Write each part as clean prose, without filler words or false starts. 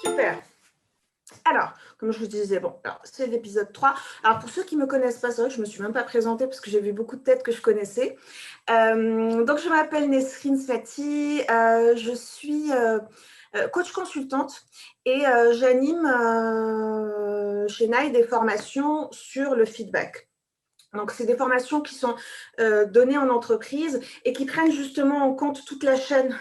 Super. Alors, comme je vous disais, bon, c'est l'épisode 3. Alors, pour ceux qui ne me connaissent pas, c'est vrai que je ne me suis même pas présentée parce que j'ai vu beaucoup de têtes que je connaissais. Donc, je m'appelle Nesrine Sfati, je suis coach consultante et j'anime chez NAI des formations sur le feedback. Donc, c'est des formations qui sont données en entreprise et qui prennent justement en compte toute la chaîne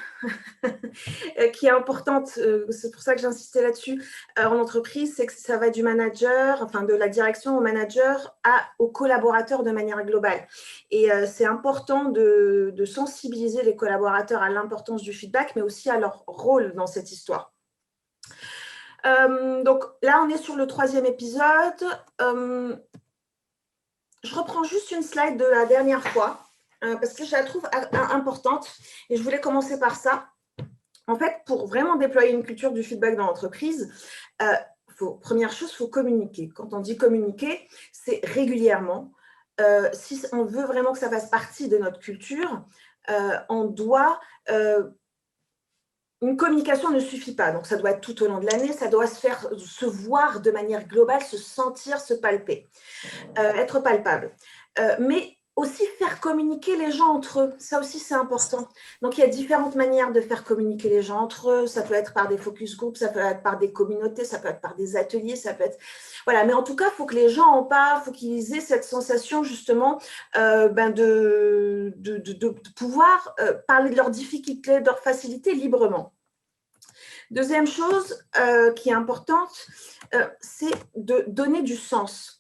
qui est importante. C'est pour ça que j'insistais là-dessus en entreprise, c'est que ça va du manager, enfin de la direction au manager aux collaborateurs de manière globale. Et c'est important de sensibiliser les collaborateurs à l'importance du feedback, mais aussi à leur rôle dans cette histoire. Donc là, on est sur le 3e épisode. Je reprends juste une slide de la dernière fois, parce que je la trouve importante et je voulais commencer par ça. En fait, pour vraiment déployer une culture du feedback dans l'entreprise, première chose, il faut communiquer. Quand on dit communiquer, c'est régulièrement. Si on veut vraiment que ça fasse partie de notre culture, on doit... une communication ne suffit pas, donc ça doit être tout au long de l'année, ça doit se voir de manière globale, se sentir, se palper, être palpable. Mais aussi faire communiquer les gens entre eux, ça aussi c'est important. Donc il y a différentes manières de faire communiquer les gens entre eux, ça peut être par des focus groups, ça peut être par des communautés, ça peut être par des ateliers, ça peut être... Voilà, mais en tout cas, il faut que les gens en parlent, il faut qu'ils aient cette sensation justement de pouvoir parler de leurs difficultés, de leurs facilités librement. Deuxième chose qui est importante, c'est de donner du sens.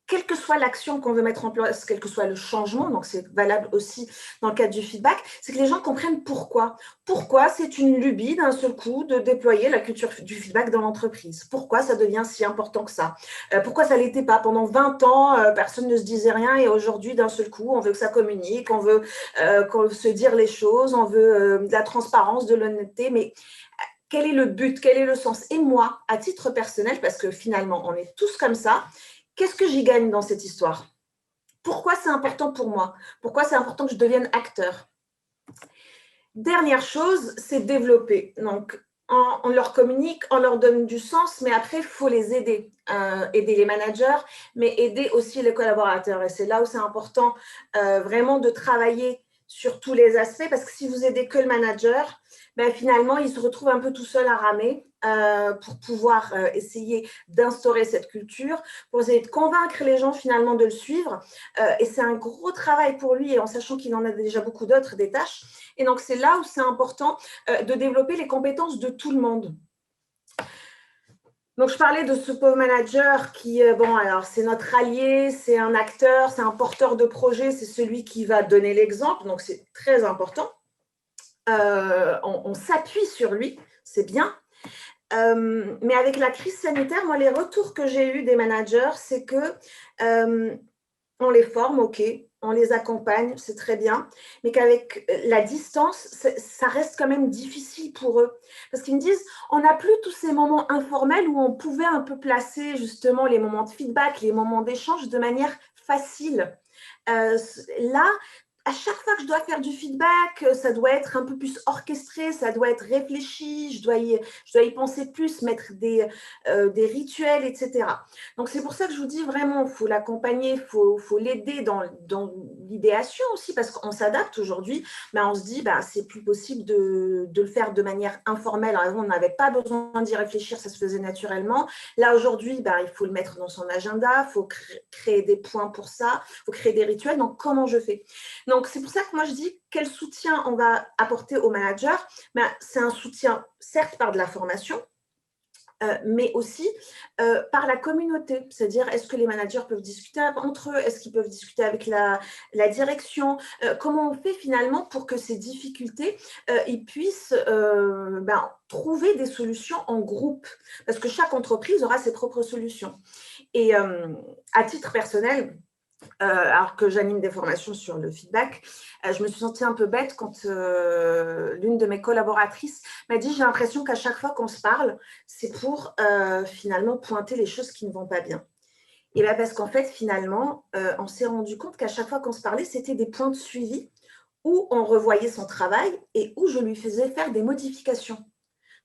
Quelle que soit l'action qu'on veut mettre en place, quel que soit le changement, donc c'est valable aussi dans le cadre du feedback, c'est que les gens comprennent pourquoi. Pourquoi c'est une lubie d'un seul coup de déployer la culture du feedback dans l'entreprise. Pourquoi ça devient si important que ça. Pourquoi ça ne l'était pas. Pendant 20 ans, personne ne se disait rien et aujourd'hui, d'un seul coup, on veut que ça communique, on veut se dire les choses, on veut de la transparence, de l'honnêteté, mais quel est le but, quel est le sens? Et moi, à titre personnel, parce que finalement, on est tous comme ça, qu'est-ce que j'y gagne dans cette histoire? Pourquoi c'est important pour moi? Pourquoi c'est important que je devienne acteur? Dernière chose, c'est développer. Donc, on leur communique, on leur donne du sens, mais après, il faut les aider. Aider les managers, mais aider aussi les collaborateurs. Et c'est là où c'est important vraiment de travailler sur tous les aspects, parce que si vous aidez que le manager, ben finalement, il se retrouve un peu tout seul à ramer pour pouvoir essayer d'instaurer cette culture, pour essayer de convaincre les gens finalement de le suivre. Et c'est un gros travail pour lui, et en sachant qu'il en a déjà beaucoup d'autres, des tâches. Et donc, c'est là où c'est important de développer les compétences de tout le monde. Donc, je parlais de ce pauvre manager qui, bon, alors c'est notre allié, c'est un acteur, c'est un porteur de projet, c'est celui qui va donner l'exemple, donc c'est très important. On s'appuie sur lui, c'est bien. Mais avec la crise sanitaire, moi, les retours que j'ai eus des managers, c'est que on les forme, ok, on les accompagne, c'est très bien, mais qu'avec la distance, ça reste quand même difficile pour eux. Parce qu'ils me disent, on n'a plus tous ces moments informels où on pouvait un peu placer justement les moments de feedback, les moments d'échange de manière facile. Là, à chaque fois que je dois faire du feedback, ça doit être un peu plus orchestré, ça doit être réfléchi, je dois y penser plus, mettre des rituels, etc. Donc, c'est pour ça que je vous dis vraiment, il faut l'accompagner, il faut l'aider dans l'idéation aussi, parce qu'on s'adapte aujourd'hui. Ben, on se dit, ben, c'est plus possible de le faire de manière informelle. Alors, on n'avait pas besoin d'y réfléchir, ça se faisait naturellement. Là, aujourd'hui, ben, il faut le mettre dans son agenda, il faut créer des points pour ça, il faut créer des rituels. Donc, comment je fais? Donc, c'est pour ça que moi, je dis quel soutien on va apporter aux managers. Ben, c'est un soutien, certes, par de la formation, mais aussi par la communauté. C'est-à-dire, est-ce que les managers peuvent discuter entre eux? Est-ce qu'ils peuvent discuter avec la direction? Comment on fait finalement pour que ces difficultés, ils puissent trouver des solutions en groupe? Parce que chaque entreprise aura ses propres solutions. Et à titre personnel, alors que j'anime des formations sur le feedback, je me suis sentie un peu bête quand l'une de mes collaboratrices m'a dit « J'ai l'impression qu'à chaque fois qu'on se parle, c'est pour finalement pointer les choses qui ne vont pas bien. » Et bien parce qu'en fait, finalement, on s'est rendu compte qu'à chaque fois qu'on se parlait, c'était des points de suivi où on revoyait son travail et où je lui faisais faire des modifications.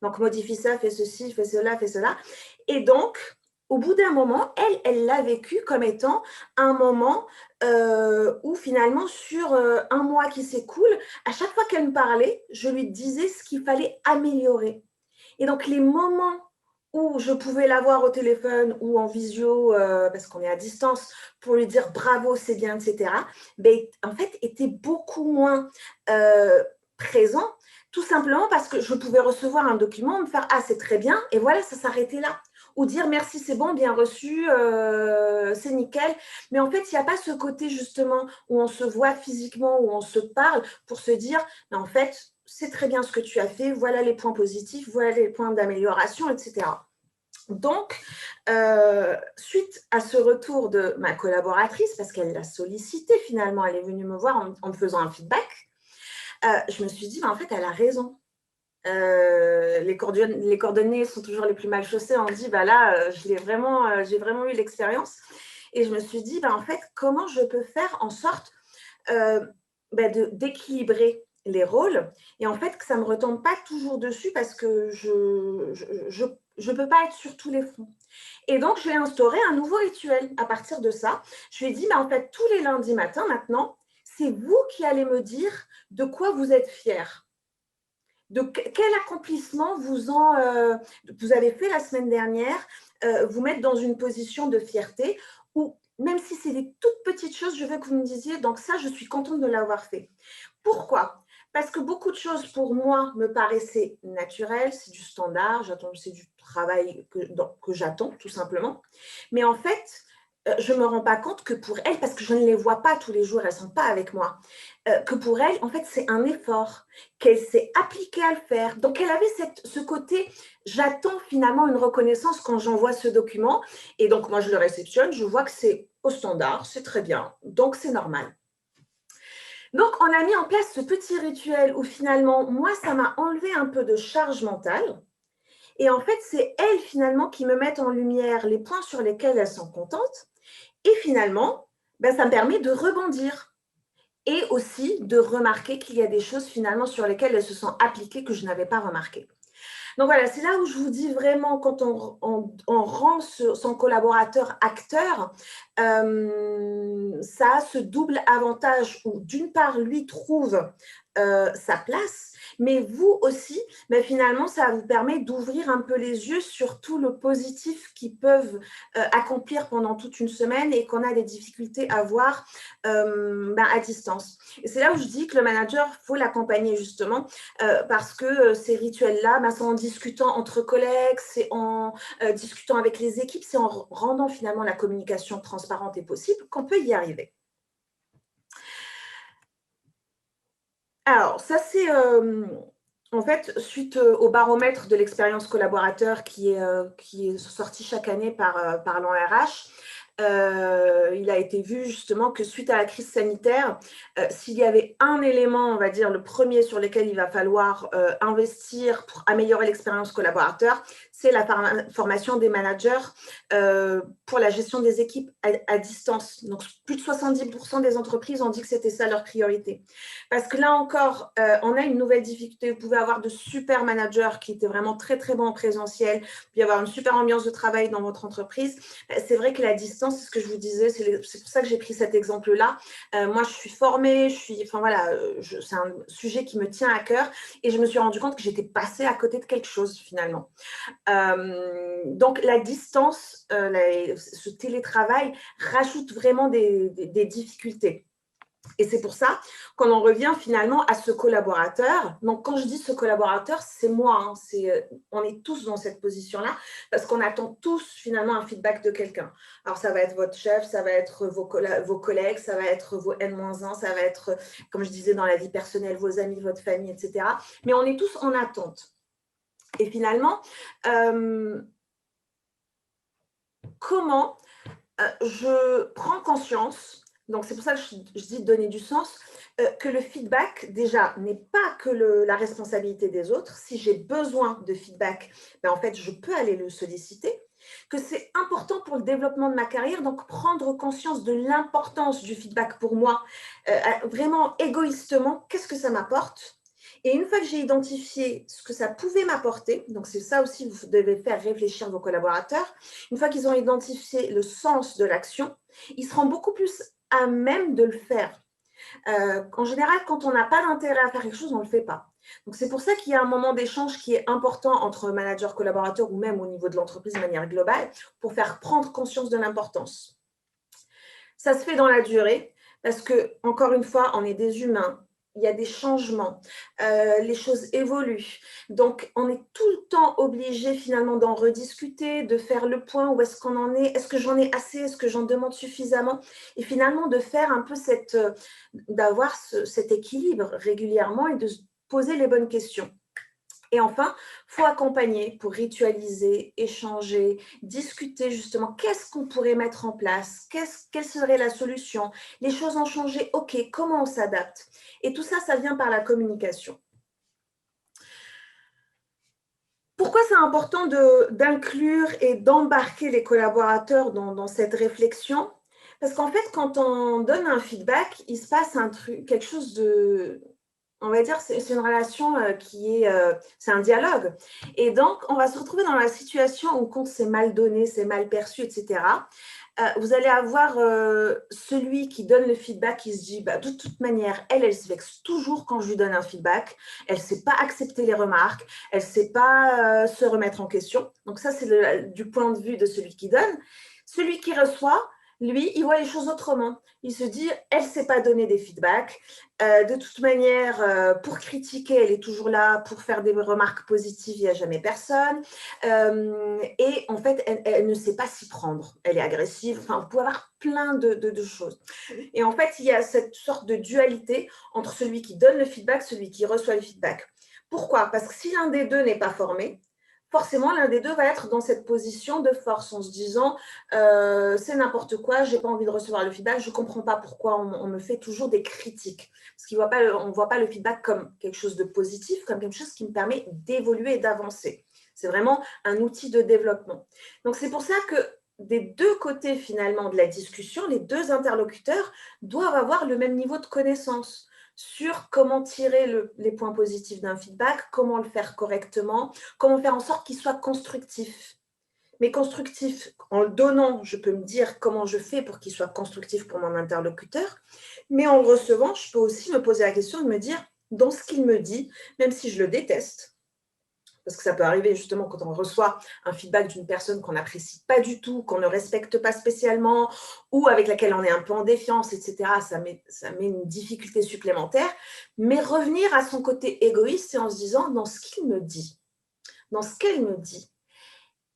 Donc, modifie ça, fais ceci, fais cela, fais cela. Et donc, au bout d'un moment, elle l'a vécu comme étant un moment où finalement, sur un mois qui s'écoule, à chaque fois qu'elle me parlait, je lui disais ce qu'il fallait améliorer. Et donc, les moments où je pouvais l'avoir au téléphone ou en visio, parce qu'on est à distance, pour lui dire bravo, c'est bien, etc., ben, en fait, étaient beaucoup moins présents, tout simplement parce que je pouvais recevoir un document, me faire ah, c'est très bien, et voilà, ça s'arrêtait là. Ou dire merci, c'est bon, bien reçu, c'est nickel. Mais en fait, il n'y a pas ce côté justement où on se voit physiquement, où on se parle pour se dire, mais en fait, c'est très bien ce que tu as fait, voilà les points positifs, voilà les points d'amélioration, etc. Donc, suite à ce retour de ma collaboratrice, parce qu'elle l'a sollicité finalement, elle est venue me voir en me faisant un feedback, je me suis dit, bah, en fait, elle a raison. Les cordonniers sont toujours les plus mal chaussés. On dit, bah là, j'ai vraiment eu l'expérience. Et je me suis dit, bah, en fait, comment je peux faire en sorte bah, d'équilibrer les rôles et en fait que ça ne me retombe pas toujours dessus parce que je peux pas être sur tous les fronts. Et donc, j'ai instauré un nouveau rituel à partir de ça. Je lui ai dit, bah, en fait, tous les lundis matins maintenant, c'est vous qui allez me dire de quoi vous êtes fiers. De quel accomplissement vous avez fait la semaine dernière, vous mettre dans une position de fierté ou même si c'est des toutes petites choses, je veux que vous me disiez, donc ça, je suis contente de l'avoir fait. Pourquoi? Parce que beaucoup de choses pour moi me paraissaient naturelles, c'est du standard, c'est du travail que j'attends tout simplement. Mais en fait, je ne me rends pas compte que pour elles, parce que je ne les vois pas tous les jours, elles ne sont pas avec moi, que pour elles, en fait, c'est un effort, qu'elle s'est appliquée à le faire. Donc, elle avait ce côté, j'attends finalement une reconnaissance quand j'envoie ce document. Et donc, moi, je le réceptionne, je vois que c'est au standard, c'est très bien, donc c'est normal. Donc, on a mis en place ce petit rituel où finalement, moi, ça m'a enlevé un peu de charge mentale. Et en fait, c'est elles finalement qui me mettent en lumière les points sur lesquels elles sont contentes. Et finalement, ben, ça me permet de rebondir et aussi de remarquer qu'il y a des choses finalement sur lesquelles elles se sont appliquées que je n'avais pas remarquées. Donc voilà, c'est là où je vous dis vraiment, quand on rend son collaborateur acteur, ça a ce double avantage où d'une part, lui trouve sa place, mais vous aussi, mais finalement, ça vous permet d'ouvrir un peu les yeux sur tout le positif qu'ils peuvent accomplir pendant toute une semaine et qu'on a des difficultés à voir à distance. Et c'est là où je dis que le manager, il faut l'accompagner justement parce que ces rituels-là, c'est en discutant entre collègues, c'est en discutant avec les équipes, c'est en rendant finalement la communication transparente et possible qu'on peut y arriver. Alors, ça, c'est en fait suite au baromètre de l'expérience collaborateur qui est sorti chaque année par l'ANRH. Il a été vu justement que suite à la crise sanitaire, s'il y avait un élément, on va dire le premier sur lequel il va falloir investir pour améliorer l'expérience collaborateur, c'est la formation des managers pour la gestion des équipes à distance. Donc, plus de 70% des entreprises ont dit que c'était ça leur priorité. Parce que là encore, on a une nouvelle difficulté. Vous pouvez avoir de super managers qui étaient vraiment très, très bons en présentiel, puis avoir une super ambiance de travail dans votre entreprise. C'est vrai que la distance, c'est ce que je vous disais, c'est pour ça que j'ai pris cet exemple-là. Moi, je suis formée, c'est un sujet qui me tient à cœur et je me suis rendu compte que j'étais passée à côté de quelque chose finalement. Donc, la distance, ce télétravail rajoute vraiment des difficultés. Et c'est pour ça qu'on en revient finalement à ce collaborateur. Donc, quand je dis ce collaborateur, c'est moi. On est tous dans cette position-là parce qu'on attend tous finalement un feedback de quelqu'un. Alors, ça va être votre chef, ça va être vos collègues, ça va être vos N-1, ça va être, comme je disais, dans la vie personnelle, vos amis, votre famille, etc. Mais on est tous en attente. Et finalement, comment je prends conscience, donc c'est pour ça que je dis donner du sens, que le feedback, déjà, n'est pas que la responsabilité des autres. Si j'ai besoin de feedback, en fait, je peux aller le solliciter, que c'est important pour le développement de ma carrière, donc prendre conscience de l'importance du feedback pour moi, vraiment égoïstement, qu'est-ce que ça m'apporte? Et une fois que j'ai identifié ce que ça pouvait m'apporter, donc c'est ça aussi, vous devez faire réfléchir vos collaborateurs, une fois qu'ils ont identifié le sens de l'action, ils seront beaucoup plus à même de le faire. En général, quand on n'a pas d'intérêt à faire quelque chose, on ne le fait pas. Donc, c'est pour ça qu'il y a un moment d'échange qui est important entre manager, collaborateur ou même au niveau de l'entreprise de manière globale pour faire prendre conscience de l'importance. Ça se fait dans la durée parce que, encore une fois, on est des humains. Il y a des changements, les choses évoluent. Donc, on est tout le temps obligé finalement d'en rediscuter, de faire le point, où est-ce qu'on en est, est-ce que j'en ai assez, est-ce que j'en demande suffisamment, et finalement de faire un peu d'avoir cet équilibre régulièrement et de se poser les bonnes questions. Et enfin, il faut accompagner pour ritualiser, échanger, discuter justement qu'est-ce qu'on pourrait mettre en place, quelle serait la solution, les choses ont changé, ok, comment on s'adapte. Et tout ça, ça vient par la communication. Pourquoi c'est important d'inclure et d'embarquer les collaborateurs dans cette réflexion? Parce qu'en fait, quand on donne un feedback, il se passe quelque chose de, on va dire, c'est une relation c'est un dialogue. Et donc, on va se retrouver dans la situation où quand c'est mal donné, c'est mal perçu, etc., vous allez avoir celui qui donne le feedback qui se dit, de toute manière, elle se vexe toujours quand je lui donne un feedback, elle ne sait pas accepter les remarques, elle ne sait pas se remettre en question. Donc ça, c'est du point de vue de celui qui donne. Celui qui reçoit, lui, il voit les choses autrement. Il se dit, elle ne sait pas donner des feedbacks. De toute manière, pour critiquer, elle est toujours là. Pour faire des remarques positives, il n'y a jamais personne. Et en fait, elle ne sait pas s'y prendre. Elle est agressive. Enfin, vous pouvez avoir plein de choses. Et en fait, il y a cette sorte de dualité entre celui qui donne le feedback, celui qui reçoit le feedback. Pourquoi? Parce que si l'un des deux n'est pas formé, forcément, l'un des deux va être dans cette position de force en se disant c'est n'importe quoi, je n'ai pas envie de recevoir le feedback, je ne comprends pas pourquoi on me fait toujours des critiques. Parce qu'on ne voit pas le feedback comme quelque chose de positif, comme quelque chose qui me permet d'évoluer et d'avancer. C'est vraiment un outil de développement. Donc, c'est pour ça que des deux côtés finalement de la discussion, les deux interlocuteurs doivent avoir le même niveau de connaissance sur comment tirer les points positifs d'un feedback, comment le faire correctement, comment faire en sorte qu'il soit constructif. Mais constructif, en le donnant, je peux me dire comment je fais pour qu'il soit constructif pour mon interlocuteur, mais en le recevant, je peux aussi me poser la question de me dire, dans ce qu'il me dit, même si je le déteste, parce que ça peut arriver justement quand on reçoit un feedback d'une personne qu'on n'apprécie pas du tout, qu'on ne respecte pas spécialement, ou avec laquelle on est un peu en défiance, etc. Ça met une difficulté supplémentaire. Mais revenir à son côté égoïste, c'est en se disant, dans ce qu'il me dit, dans ce qu'elle me dit,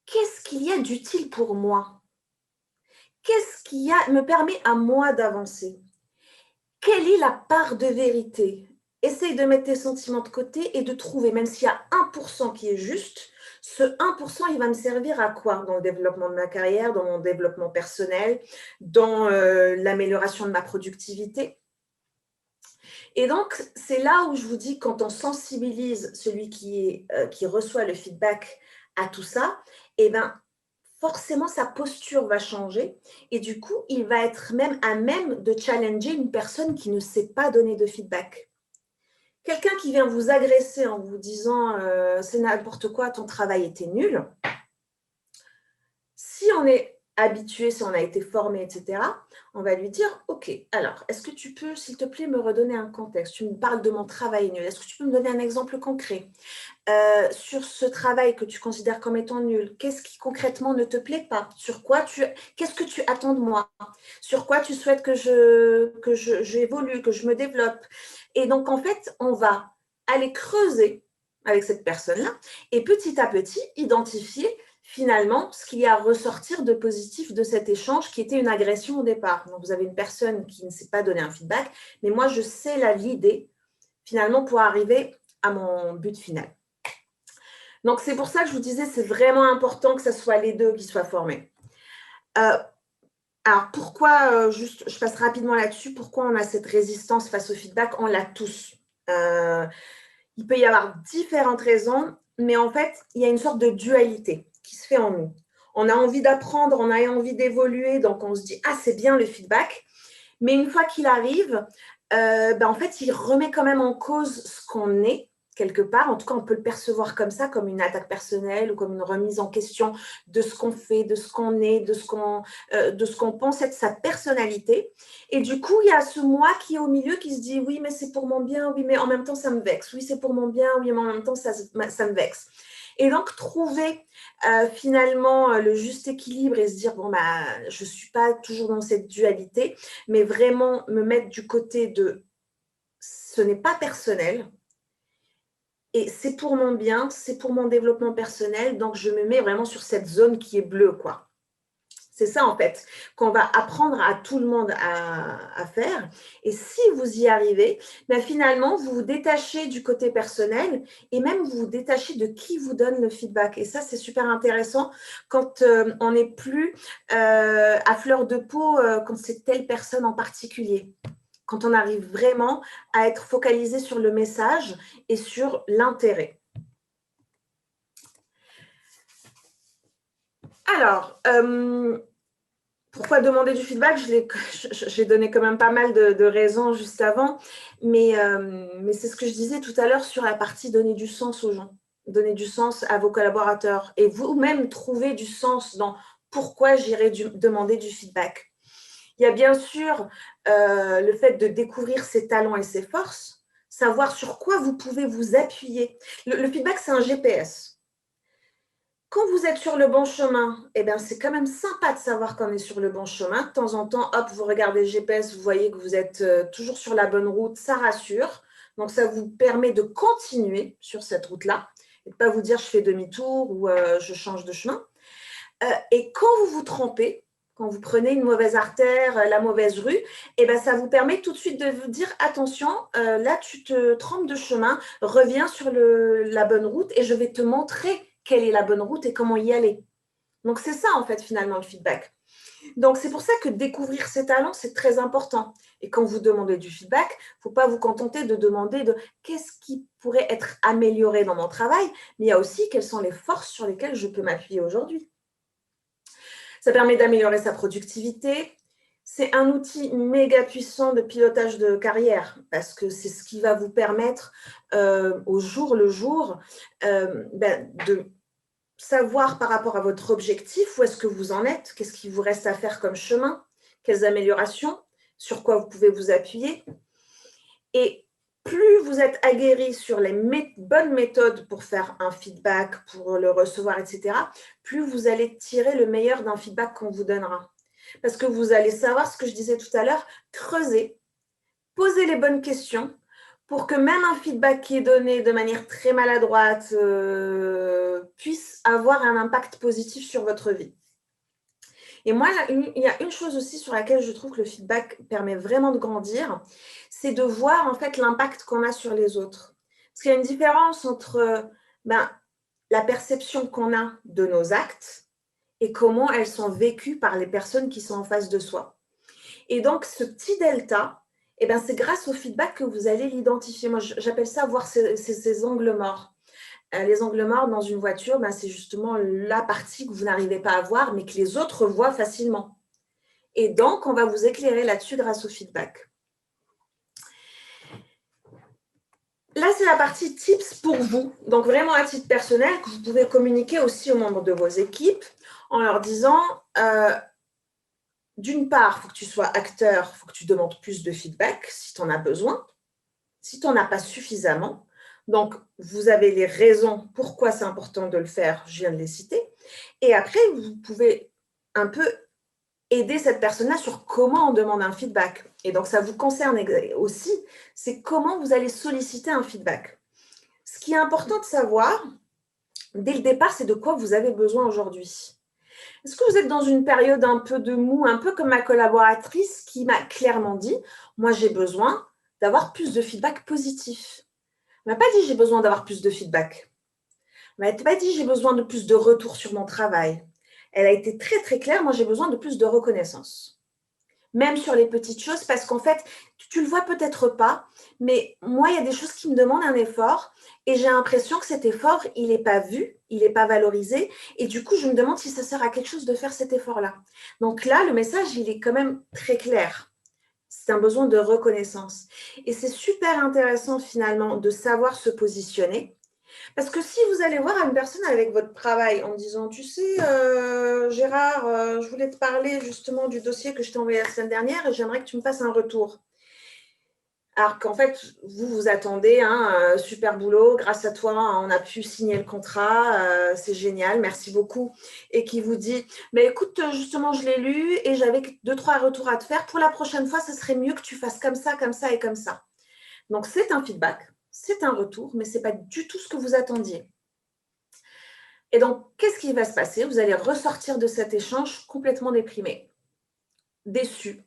qu'est-ce qu'il y a d'utile pour moi? Qu'est-ce qui me permet à moi d'avancer? Quelle est la part de vérité? Essaye de mettre tes sentiments de côté et de trouver, même s'il y a 1% qui est juste, ce 1%, il va me servir à quoi dans le développement de ma carrière, dans mon développement personnel, dans l'amélioration de ma productivité? Et donc, c'est là où je vous dis, quand on sensibilise celui qui reçoit le feedback à tout ça, eh ben, forcément, sa posture va changer et du coup, il va être même à même de challenger une personne qui ne sait pas donner de feedback. Quelqu'un qui vient vous agresser en vous disant c'est n'importe quoi, ton travail était nul. Si on est habitué, si on a été formé, etc., on va lui dire ok, alors, est-ce que tu peux, s'il te plaît, me redonner un contexte? Tu me parles de mon travail nul. Est-ce que tu peux me donner un exemple concret? Sur ce travail que tu considères comme étant nul, qu'est-ce qui concrètement ne te plaît pas? Qu'est-ce que tu attends de moi? Sur quoi tu souhaites que j'évolue, que je me développe? Et donc, en fait, on va aller creuser avec cette personne-là et petit à petit identifier finalement ce qu'il y a à ressortir de positif de cet échange qui était une agression au départ. Donc, vous avez une personne qui ne sait pas donner un feedback, mais moi, je sais la guider finalement pour arriver à mon but final. Donc, c'est pour ça que je vous disais, c'est vraiment important que ce soit les deux qui soient formés. Alors, pourquoi, juste, je passe rapidement là-dessus, pourquoi on a cette résistance face au feedback? On l'a tous. Il peut y avoir différentes raisons, mais en fait, il y a une sorte de dualité qui se fait en nous. On a envie d'apprendre, on a envie d'évoluer, donc on se dit « Ah, c'est bien le feedback », mais une fois qu'il arrive, en fait, il remet quand même en cause ce qu'on est quelque part. En tout cas, on peut le percevoir comme ça, comme une attaque personnelle ou comme une remise en question de ce qu'on fait, de ce qu'on est, de ce qu'on pense être sa personnalité. Et du coup, il y a ce moi qui est au milieu qui se dit oui, mais c'est pour mon bien, oui, mais en même temps, ça me vexe. Oui, c'est pour mon bien, oui, mais en même temps, ça me vexe. Et donc, trouver finalement le juste équilibre et se dire, bon, bah, je ne suis pas toujours dans cette dualité, mais vraiment me mettre du côté de ce n'est pas personnel et c'est pour mon bien, c'est pour mon développement personnel, donc je me mets vraiment sur cette zone qui est bleue, quoi. C'est ça, en fait, qu'on va apprendre à tout le monde à faire. Et si vous y arrivez, ben finalement, vous vous détachez du côté personnel et même vous vous détachez de qui vous donne le feedback. Et ça, c'est super intéressant quand on n'est plus à fleur de peau, quand c'est telle personne en particulier. Quand on arrive vraiment à être focalisé sur le message et sur l'intérêt. Alors, pourquoi demander du feedback? J'ai donné quand même pas mal de raisons juste avant, mais c'est ce que je disais tout à l'heure sur la partie donner du sens aux gens, donner du sens à vos collaborateurs et vous-même trouver du sens dans pourquoi j'irai demander du feedback. Il y a bien sûr le fait de découvrir ses talents et ses forces, savoir sur quoi vous pouvez vous appuyer. Le feedback, c'est un GPS. Quand vous êtes sur le bon chemin, eh bien, c'est quand même sympa de savoir qu'on est sur le bon chemin. De temps en temps, hop, vous regardez le GPS, vous voyez que vous êtes toujours sur la bonne route, ça rassure. Donc, ça vous permet de continuer sur cette route-là et de ne pas vous dire je fais demi-tour ou je change de chemin. Et quand vous vous trompez, quand vous prenez une mauvaise artère, la mauvaise rue, eh ben, ça vous permet tout de suite de vous dire attention, là tu te trompes de chemin, reviens sur la bonne route et je vais te montrer quelle est la bonne route et comment y aller. Donc c'est ça en fait finalement le feedback. Donc c'est pour ça que découvrir ses talents, c'est très important. Et quand vous demandez du feedback, il ne faut pas vous contenter de demander de qu'est-ce qui pourrait être amélioré dans mon travail, mais il y a aussi quelles sont les forces sur lesquelles je peux m'appuyer aujourd'hui. Ça permet d'améliorer sa productivité. C'est un outil méga puissant de pilotage de carrière parce que c'est ce qui va vous permettre au jour le jour de savoir par rapport à votre objectif où est-ce que vous en êtes, qu'est-ce qu'il vous reste à faire comme chemin, quelles améliorations, sur quoi vous pouvez vous appuyer. Et plus vous êtes aguerri sur les bonnes méthodes pour faire un feedback, pour le recevoir, etc., plus vous allez tirer le meilleur d'un feedback qu'on vous donnera. Parce que vous allez savoir ce que je disais tout à l'heure, creuser, poser les bonnes questions pour que même un feedback qui est donné de manière très maladroite puisse avoir un impact positif sur votre vie. Et moi, il y a une chose aussi sur laquelle je trouve que le feedback permet vraiment de grandir, c'est de voir en fait l'impact qu'on a sur les autres. Parce qu'il y a une différence entre la perception qu'on a de nos actes et comment elles sont vécues par les personnes qui sont en face de soi. Et donc, ce petit delta, c'est grâce au feedback que vous allez l'identifier. Moi, j'appelle ça voir ces angles morts. Les angles morts dans une voiture, c'est justement la partie que vous n'arrivez pas à voir, mais que les autres voient facilement. Et donc, on va vous éclairer là-dessus grâce au feedback. Là, c'est la partie tips pour vous. Donc, vraiment à titre personnel, que vous pouvez communiquer aussi aux membres de vos équipes en leur disant, d'une part, il faut que tu sois acteur, il faut que tu demandes plus de feedback si tu en as besoin. Si tu n'en as pas suffisamment, donc vous avez les raisons pourquoi c'est important de le faire, je viens de les citer. Et après, vous pouvez un peu aider cette personne-là sur comment on demande un feedback. Et donc, ça vous concerne aussi, c'est comment vous allez solliciter un feedback. Ce qui est important de savoir, dès le départ, c'est de quoi vous avez besoin aujourd'hui. Est-ce que vous êtes dans une période un peu de mou, un peu comme ma collaboratrice qui m'a clairement dit, moi j'ai besoin d'avoir plus de feedback positif. Elle ne m'a pas dit j'ai besoin d'avoir plus de feedback. Elle ne m'a pas dit j'ai besoin de plus de retour sur mon travail. Elle a été très très claire, moi j'ai besoin de plus de reconnaissance. Même sur les petites choses, parce qu'en fait, tu ne le vois peut-être pas, mais moi il y a des choses qui me demandent un effort et j'ai l'impression que cet effort, il n'est pas vu, il n'est pas valorisé et du coup je me demande si ça sert à quelque chose de faire cet effort-là. Donc là, le message, il est quand même très clair. C'est un besoin de reconnaissance. Et c'est super intéressant finalement de savoir se positionner. Parce que si vous allez voir une personne avec votre travail en disant, tu sais, Gérard, je voulais te parler justement du dossier que je t'ai envoyé la semaine dernière et j'aimerais que tu me fasses un retour. Alors qu'en fait, vous vous attendez, super boulot, grâce à toi, on a pu signer le contrat, c'est génial, merci beaucoup. Et qui vous dit, mais écoute, justement, je l'ai lu et j'avais 2-3 retours à te faire. Pour la prochaine fois, ce serait mieux que tu fasses comme ça et comme ça. Donc, c'est un feedback, c'est un retour, mais ce n'est pas du tout ce que vous attendiez. Et donc, qu'est-ce qui va se passer? Vous allez ressortir de cet échange complètement déprimé, déçu.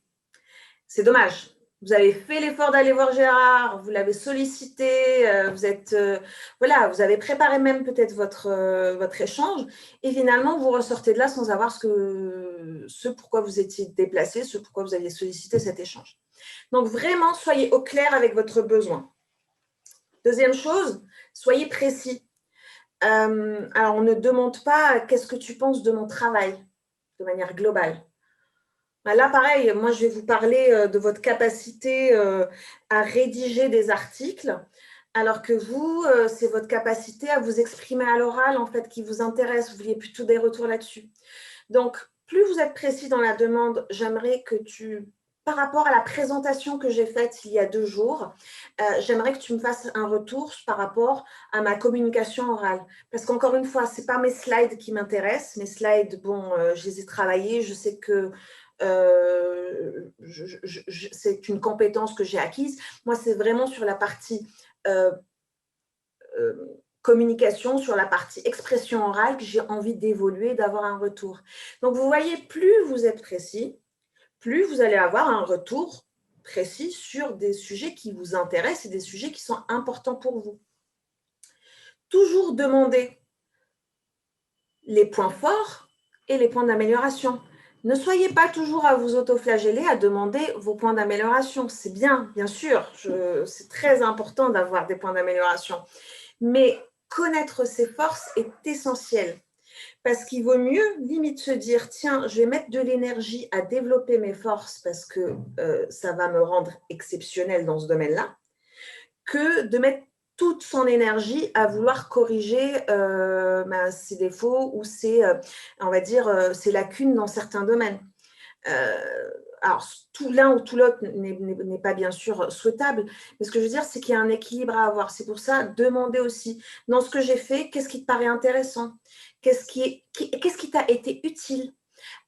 C'est dommage. Vous avez fait l'effort d'aller voir Gérard, vous l'avez sollicité, voilà, vous avez préparé même peut-être votre échange et finalement, vous ressortez de là sans avoir ce pourquoi vous étiez déplacé, ce pourquoi vous aviez sollicité cet échange. Donc, vraiment, soyez au clair avec votre besoin. Deuxième chose, soyez précis. Alors, on ne demande pas qu'est-ce que tu penses de mon travail de manière globale. Là, pareil, moi, je vais vous parler de votre capacité à rédiger des articles, alors que vous, c'est votre capacité à vous exprimer à l'oral, en fait, qui vous intéresse. Vous vouliez plutôt des retours là-dessus. Donc, plus vous êtes précis dans la demande, j'aimerais que par rapport à la présentation que j'ai faite il y a 2 jours, j'aimerais que tu me fasses un retour par rapport à ma communication orale. Parce qu'encore une fois, ce n'est pas mes slides qui m'intéressent. Mes slides, bon, je les ai travaillés, je sais que c'est une compétence que j'ai acquise. Moi, c'est vraiment sur la partie communication, sur la partie expression orale que j'ai envie d'évoluer, d'avoir un retour. Donc, vous voyez, plus vous êtes précis, plus vous allez avoir un retour précis sur des sujets qui vous intéressent et des sujets qui sont importants pour vous. Toujours demander les points forts et les points d'amélioration. Ne soyez pas toujours à vous autoflageller, à demander vos points d'amélioration. C'est bien sûr, c'est très important d'avoir des points d'amélioration. Mais connaître ses forces est essentiel. Parce qu'il vaut mieux, limite, se dire, tiens, je vais mettre de l'énergie à développer mes forces parce que ça va me rendre exceptionnel dans ce domaine-là, que de mettre toute son énergie à vouloir corriger ses défauts ou ses lacunes dans certains domaines. Alors, tout l'un ou tout l'autre n'est pas bien sûr souhaitable, mais ce que je veux dire, c'est qu'il y a un équilibre à avoir. C'est pour ça, demander aussi, dans ce que j'ai fait, qu'est-ce qui te paraît intéressant? Qu'est-ce qui t'a été utile?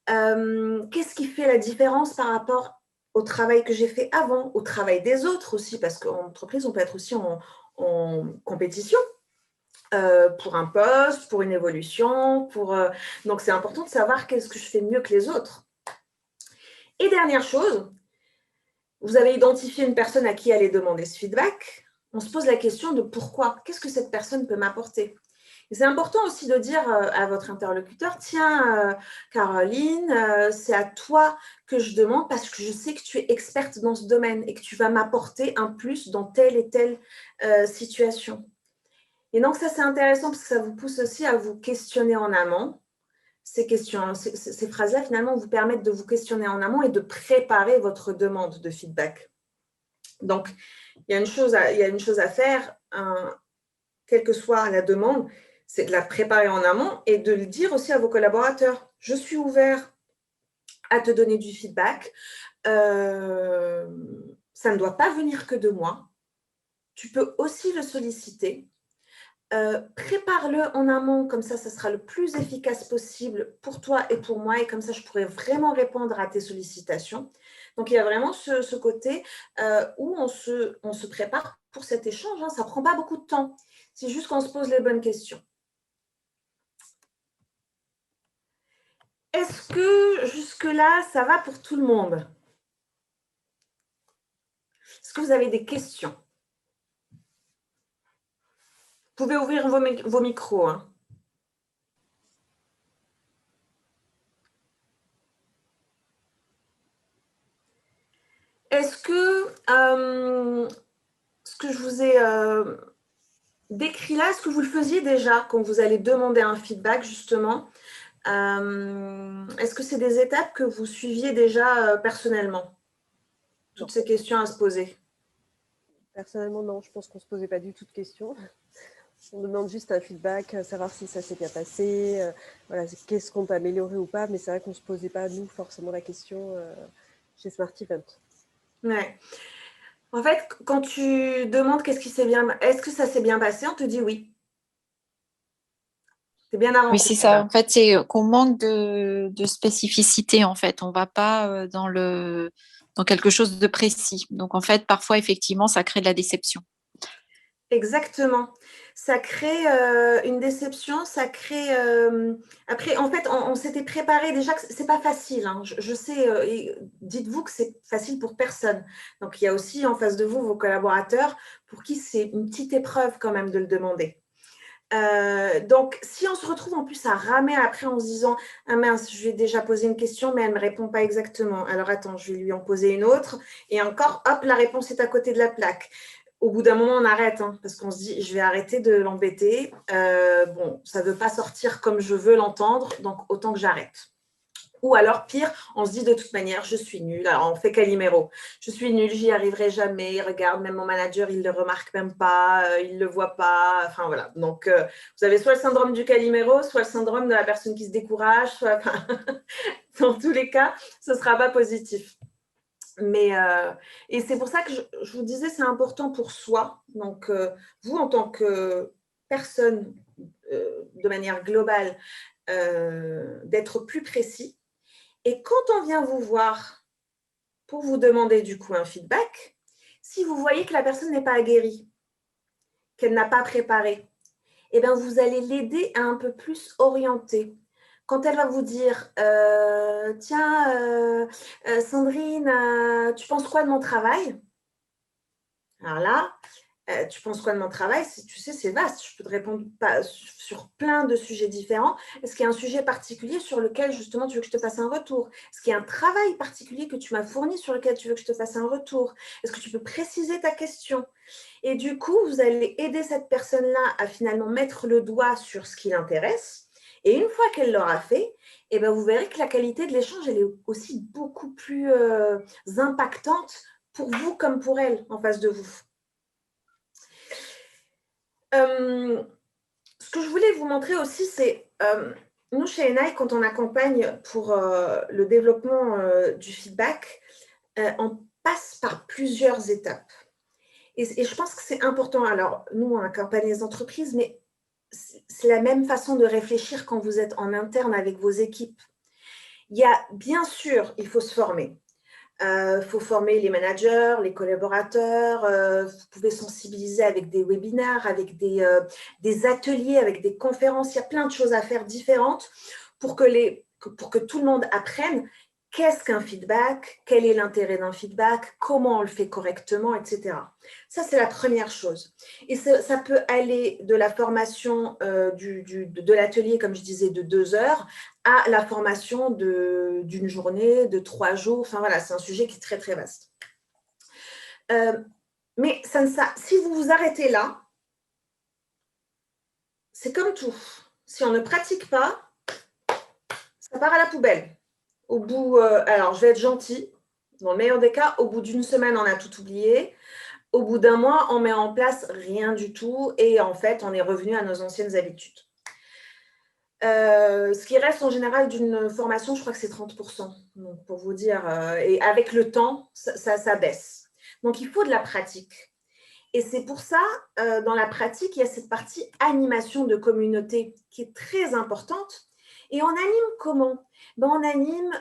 Qu'est-ce qui fait la différence par rapport au travail que j'ai fait avant, au travail des autres aussi, parce qu'en entreprise, on peut être aussi en compétition pour un poste, pour une évolution. Donc, c'est important de savoir qu'est-ce que je fais mieux que les autres. Et dernière chose, vous avez identifié une personne à qui aller demander ce feedback. On se pose la question de pourquoi. Qu'est-ce que cette personne peut m'apporter? Et c'est important aussi de dire à votre interlocuteur, tiens, Caroline, c'est à toi que je demande parce que je sais que tu es experte dans ce domaine et que tu vas m'apporter un plus dans telle et telle situation. Et donc, ça, c'est intéressant parce que ça vous pousse aussi à vous questionner en amont. Ces phrases-là, finalement, vous permettent de vous questionner en amont et de préparer votre demande de feedback. Donc, il y a une chose à faire, quelle que soit la demande, c'est de la préparer en amont et de le dire aussi à vos collaborateurs. Je suis ouvert à te donner du feedback. Ça ne doit pas venir que de moi. Tu peux aussi le solliciter. Prépare-le en amont, comme ça sera le plus efficace possible pour toi et pour moi, et comme ça, je pourrai vraiment répondre à tes sollicitations. Donc, il y a vraiment ce côté où on se prépare pour cet échange. Ça ne prend pas beaucoup de temps. C'est juste qu'on se pose les bonnes questions. Est-ce que jusque-là, ça va pour tout le monde? Est-ce que vous avez des questions? Vous pouvez ouvrir vos micros. Est-ce que ce que je vous ai décrit là, est-ce que vous le faisiez déjà quand vous allez demander un feedback, justement? Est-ce que c'est des étapes que vous suiviez déjà personnellement? toutes ces questions à se poser? Personnellement, non. Je pense qu'on ne se posait pas du tout de questions. On demande juste un feedback, savoir si ça s'est bien passé, voilà, qu'est-ce qu'on peut améliorer ou pas. Mais c'est vrai qu'on ne se posait pas, nous, forcément la question chez Smart Event. Ouais. En fait, quand tu demandes est-ce que ça s'est bien passé, on te dit oui. C'est bien avant. Oui, c'est ça. En fait, c'est qu'on manque de spécificité, en fait. On ne va pas dans quelque chose de précis. Donc, en fait, parfois, effectivement, ça crée de la déception. Exactement. Ça crée une déception, ça crée… Après, en fait, on s'était préparé déjà que ce n'est pas facile. Hein. Je sais, dites-vous que c'est facile pour personne. Donc, il y a aussi en face de vous vos collaborateurs pour qui c'est une petite épreuve quand même de le demander. Donc, si on se retrouve en plus à ramer après en se disant « Ah mince, je lui ai déjà posé une question, mais elle ne me répond pas exactement. Alors, attends, je vais lui en poser une autre. » Et encore, hop, la réponse est à côté de la plaque. Au bout d'un moment, on arrête, hein, parce qu'on se dit, je vais arrêter de l'embêter. Bon, ça ne veut pas sortir comme je veux l'entendre, donc autant que j'arrête. Ou alors, pire, on se dit de toute manière, je suis nulle. Alors, on fait Calimero. Je suis nulle, j'y arriverai jamais. Regarde, même mon manager, il ne le remarque même pas, il ne le voit pas. Enfin, voilà. Donc, vous avez soit le syndrome du Calimero, soit le syndrome de la personne qui se décourage. Soit… Dans tous les cas, ce ne sera pas positif. Mais, et c'est pour ça que je vous disais, c'est important pour soi. Donc, vous, en tant que personne, de manière globale, d'être plus précis. Et quand on vient vous voir pour vous demander du coup un feedback, si vous voyez que la personne n'est pas aguerrie, qu'elle n'a pas préparé, eh bien, vous allez l'aider à un peu plus orienter. Quand elle va vous dire tiens, Sandrine, tu penses quoi de mon travail? Alors là, tu penses quoi de mon travail? Tu sais, c'est vaste. Je peux te répondre sur plein de sujets différents. Est-ce qu'il y a un sujet particulier sur lequel, justement, tu veux que je te fasse un retour? Est-ce qu'il y a un travail particulier que tu m'as fourni sur lequel tu veux que je te fasse un retour? Est-ce que tu peux préciser ta question? Et du coup, vous allez aider cette personne-là à finalement mettre le doigt sur ce qui l'intéresse. Et une fois qu'elle l'aura fait, eh ben, vous verrez que la qualité de l'échange, elle est aussi beaucoup plus impactante pour vous comme pour elle en face de vous. Ce que je voulais vous montrer aussi, c'est nous, chez Enai, quand on accompagne pour le développement du feedback, on passe par plusieurs étapes. Et je pense que c'est important. Alors, nous, on accompagne les entreprises, mais c'est la même façon de réfléchir quand vous êtes en interne avec vos équipes. Il y a, bien sûr, il faut se former. Faut former les managers, les collaborateurs. Vous pouvez sensibiliser avec des webinaires, avec des ateliers, avec des conférences. Il y a plein de choses à faire différentes pour que tout le monde apprenne qu'est-ce qu'un feedback, quel est l'intérêt d'un feedback, comment on le fait correctement, etc. Ça, c'est la première chose. Et ça peut aller de la formation de l'atelier, comme je disais, de 2 heures, à la formation d'une journée, de 3 jours. Enfin, voilà, c'est un sujet qui est très, très vaste. Mais si vous vous arrêtez là, c'est comme tout. Si on ne pratique pas, ça part à la poubelle. Au bout, alors je vais être gentille, dans le meilleur des cas, au bout d'une semaine, on a tout oublié. Au bout d'un mois, on met en place rien du tout et en fait, on est revenu à nos anciennes habitudes. Ce qui reste en général d'une formation, je crois que c'est 30%. Donc, pour vous dire, et avec le temps, ça baisse. Donc, il faut de la pratique. Et c'est pour ça, dans la pratique, il y a cette partie animation de communauté qui est très importante. Et on anime comment? On anime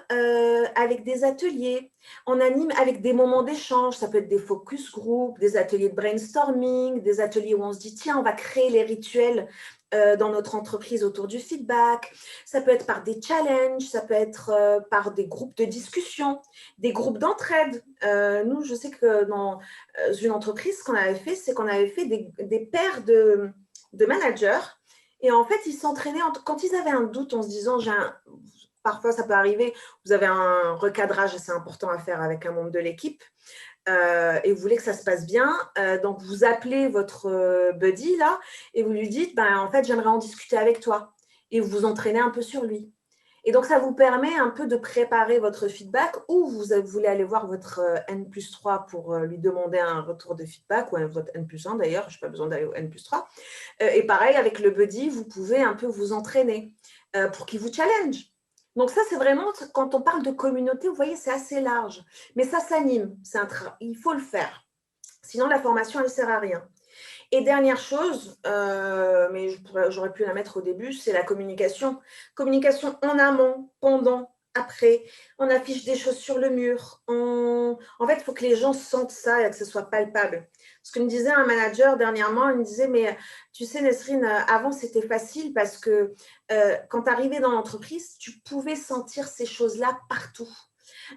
avec des ateliers, on anime avec des moments d'échange, ça peut être des focus group, des ateliers de brainstorming, des ateliers où on se dit tiens, on va créer les rituels dans notre entreprise autour du feedback. Ça peut être par des challenges, ça peut être par des groupes de discussion, des groupes d'entraide. Nous, je sais que dans une entreprise, ce qu'on avait fait, c'est qu'on avait fait des paires de managers. Et en fait, ils s'entraînaient quand ils avaient un doute en se disant, parfois ça peut arriver, vous avez un recadrage assez important à faire avec un membre de l'équipe et vous voulez que ça se passe bien. Donc, vous appelez votre buddy là et vous lui dites, en fait, j'aimerais en discuter avec toi. Et vous vous entraînez un peu sur lui. Et donc, ça vous permet un peu de préparer votre feedback ou vous voulez aller voir votre N+3 pour lui demander un retour de feedback ou votre N+1 d'ailleurs, je n'ai pas besoin d'aller au N+3. Et pareil, avec le buddy, vous pouvez un peu vous entraîner pour qu'il vous challenge. Donc ça, c'est vraiment, quand on parle de communauté, vous voyez, c'est assez large. Mais ça s'anime, il faut le faire. Sinon, la formation, elle ne sert à rien. Et dernière chose, mais j'aurais pu la mettre au début, c'est la communication. Communication en amont, pendant, après. On affiche des choses sur le mur. En fait, il faut que les gens sentent ça et que ce soit palpable. Ce que me disait un manager dernièrement, il me disait, mais tu sais Nesrine, avant c'était facile parce que quand tu arrivais dans l'entreprise, tu pouvais sentir ces choses-là partout.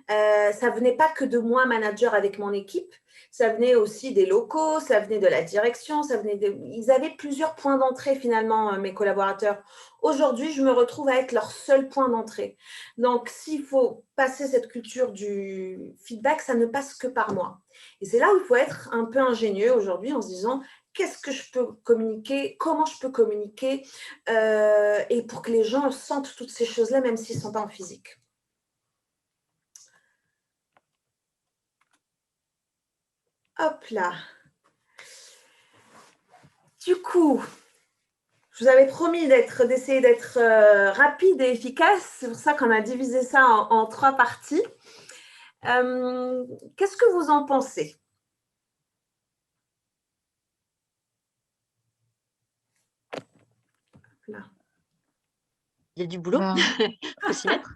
Ça ne venait pas que de moi, manager, avec mon équipe. Ça venait aussi des locaux, ça venait de la direction, ils avaient plusieurs points d'entrée finalement, mes collaborateurs. Aujourd'hui, je me retrouve à être leur seul point d'entrée. Donc, s'il faut passer cette culture du feedback, ça ne passe que par moi. Et c'est là où il faut être un peu ingénieux aujourd'hui en se disant qu'est-ce que je peux communiquer, comment je peux communiquer et pour que les gens sentent toutes ces choses-là, même s'ils ne sont pas en physique. Hop là. Du coup, je vous avais promis d'essayer d'être rapide et efficace. C'est pour ça qu'on a divisé ça en 3 parties. Qu'est-ce que vous en pensez? Là. Il y a du boulot, il faut s'y mettre.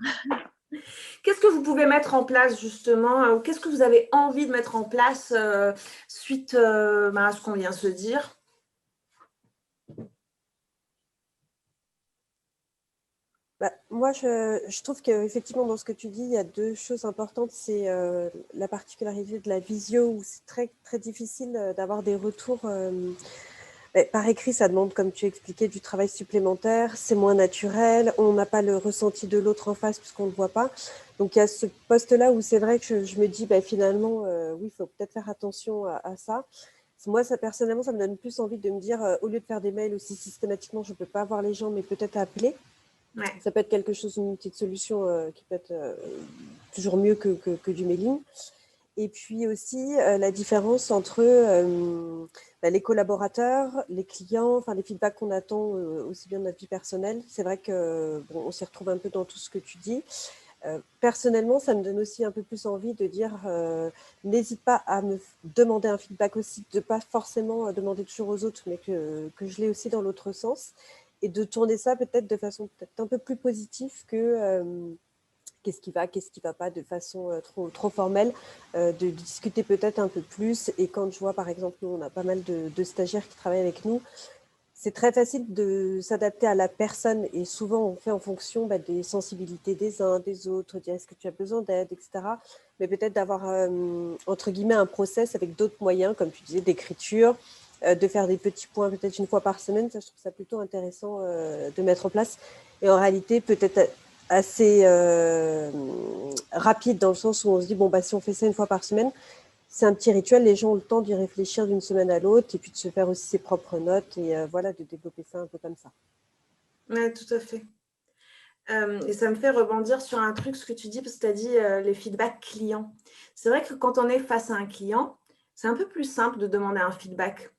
Qu'est-ce que vous pouvez mettre en place justement, ou qu'est-ce que vous avez envie de mettre en place suite à ce qu'on vient de se dire? Moi, je trouve qu'effectivement, dans ce que tu dis, il y a 2 choses importantes. C'est la particularité de la visio, où c'est très, très difficile d'avoir des retours. Par écrit, ça demande, comme tu expliquais, du travail supplémentaire. C'est moins naturel. On n'a pas le ressenti de l'autre en face puisqu'on ne le voit pas. Donc, il y a ce poste-là où c'est vrai que je me dis, finalement, oui, il faut peut-être faire attention à ça. Moi, personnellement, ça me donne plus envie de me dire, au lieu de faire des mails aussi systématiquement, je ne peux pas voir les gens, mais peut-être appeler. Ouais. Ça peut être quelque chose, une petite solution qui peut être toujours mieux que du mailing. Et puis aussi la différence entre les collaborateurs, les clients, enfin les feedbacks qu'on attend aussi bien de notre vie personnelle. C'est vrai que on s'y retrouve un peu dans tout ce que tu dis. Personnellement, ça me donne aussi un peu plus envie de dire n'hésite pas à me demander un feedback aussi, de ne pas forcément demander toujours aux autres, mais que je l'ai aussi dans l'autre sens. Et de tourner ça peut-être de façon peut-être un peu plus positive que qu'est-ce qui va pas de façon trop formelle, de discuter peut-être un peu plus. Et quand je vois, par exemple, nous, on a pas mal de stagiaires qui travaillent avec nous, c'est très facile de s'adapter à la personne et souvent on fait en fonction des sensibilités des uns, des autres, dire est-ce que tu as besoin d'aide, etc. Mais peut-être d'avoir, entre guillemets, un process avec d'autres moyens, comme tu disais, d'écriture, de faire des petits points peut-être une fois par semaine. Ça, je trouve ça plutôt intéressant de mettre en place. Et en réalité, peut-être assez rapide dans le sens où on se dit, si on fait ça une fois par semaine, c'est un petit rituel, les gens ont le temps d'y réfléchir d'une semaine à l'autre et puis de se faire aussi ses propres notes et de développer ça un peu comme ça. Oui, tout à fait. Et ça me fait rebondir sur un truc, ce que tu dis, parce que tu as dit les feedbacks clients. C'est vrai que quand on est face à un client, c'est un peu plus simple de demander un feedback.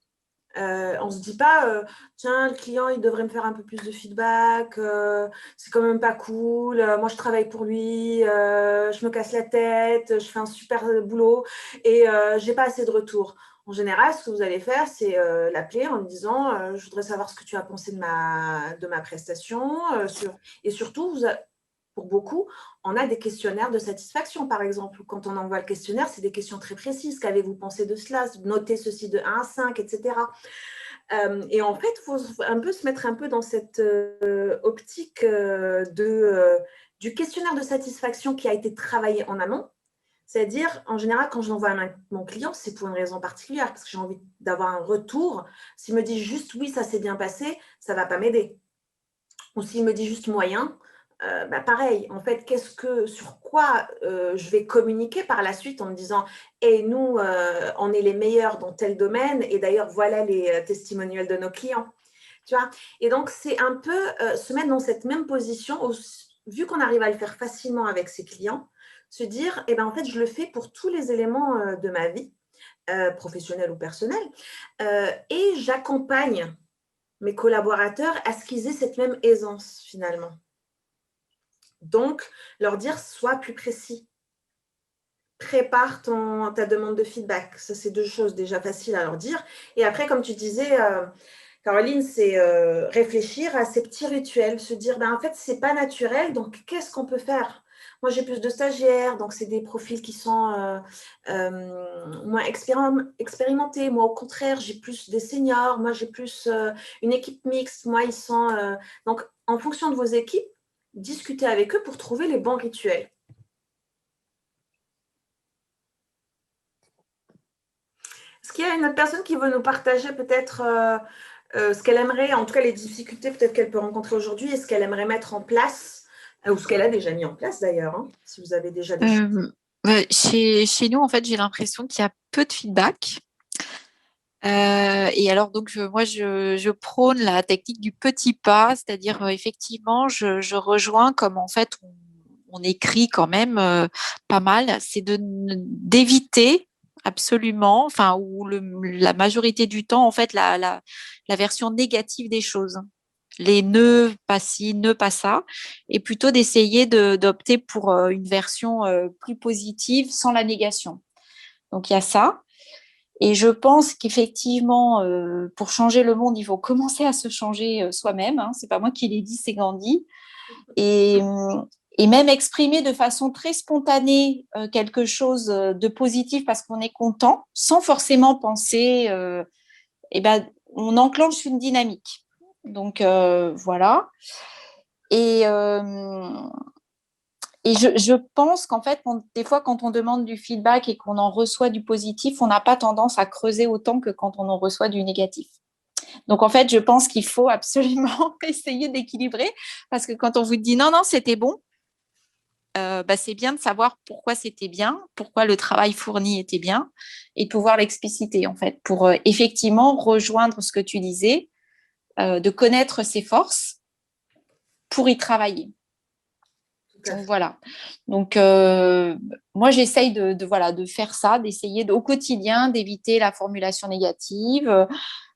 On ne se dit pas, tiens, le client, il devrait me faire un peu plus de feedback, c'est quand même pas cool, moi je travaille pour lui, je me casse la tête, je fais un super boulot et je n'ai pas assez de retour. En général, ce que vous allez faire, c'est l'appeler en lui disant je voudrais savoir ce que tu as pensé de ma prestation. Et surtout, pour beaucoup, on a des questionnaires de satisfaction, par exemple. Quand on envoie le questionnaire, c'est des questions très précises. Qu'avez-vous pensé de cela? Notez ceci de 1 à 5, etc. Et en fait, il faut un peu se mettre un peu dans cette optique du questionnaire de satisfaction qui a été travaillé en amont. C'est-à-dire, en général, quand je l'envoie à mon client, c'est pour une raison particulière, parce que j'ai envie d'avoir un retour. S'il me dit juste « oui, ça s'est bien passé », ça ne va pas m'aider. Ou s'il me dit juste « moyen », pareil, en fait, sur quoi je vais communiquer par la suite en me disant « et nous, on est les meilleurs dans tel domaine, et d'ailleurs, voilà les testimonials de nos clients ». Tu vois. Et donc, c'est un peu se mettre dans cette même position, vu qu'on arrive à le faire facilement avec ses clients, se dire, eh ben, en fait, je le fais pour tous les éléments de ma vie, professionnelle ou personnelle, et j'accompagne mes collaborateurs à ce qu'ils aient cette même aisance finalement. Donc, leur dire, sois plus précis. Prépare ta demande de feedback. Ça, c'est 2 choses déjà faciles à leur dire. Et après, comme tu disais, Caroline, c'est réfléchir à ces petits rituels, se dire, ben, en fait, ce n'est pas naturel, donc qu'est-ce qu'on peut faire? Moi, j'ai plus de stagiaires, donc c'est des profils qui sont moins expérimentés. Moi, au contraire, j'ai plus des seniors. Moi, j'ai plus une équipe mixte. Moi, ils sont… Donc, en fonction de vos équipes, discutez avec eux pour trouver les bons rituels. Est-ce qu'il y a une autre personne qui veut nous partager peut-être ce qu'elle aimerait, en tout cas les difficultés peut-être qu'elle peut rencontrer aujourd'hui et ce qu'elle aimerait mettre en place, ou ce qu'elle a déjà mis en place d'ailleurs, hein, si vous avez déjà des choses. Chez nous, en fait, j'ai l'impression qu'il y a peu de feedback. Et alors, donc, moi, je prône la technique du petit pas, c'est-à-dire, effectivement, je rejoins comme, en fait, on écrit quand même pas mal, c'est d'éviter absolument, enfin, ou la majorité du temps, en fait, la version négative des choses. Les ne pas ci, ne pas ça, et plutôt d'essayer d'opter pour une version plus positive sans la négation. Donc, il y a ça. Et je pense qu'effectivement, pour changer le monde, il faut commencer à se changer soi-même. Hein. C'est pas moi qui l'ai dit, c'est Gandhi. Et, et même exprimer de façon très spontanée quelque chose de positif parce qu'on est content, sans forcément penser, eh ben, on enclenche une dynamique. Donc voilà. Et, et je pense qu'en fait, des fois, quand on demande du feedback et qu'on en reçoit du positif, on n'a pas tendance à creuser autant que quand on en reçoit du négatif. Donc, en fait, je pense qu'il faut absolument essayer d'équilibrer parce que quand on vous dit non, non, c'était bon, c'est bien de savoir pourquoi c'était bien, pourquoi le travail fourni était bien et de pouvoir l'expliciter, en fait, pour effectivement rejoindre ce que tu disais, de connaître ses forces pour y travailler. Donc, voilà. Donc, moi, j'essaye de faire ça, d'essayer au quotidien d'éviter la formulation négative.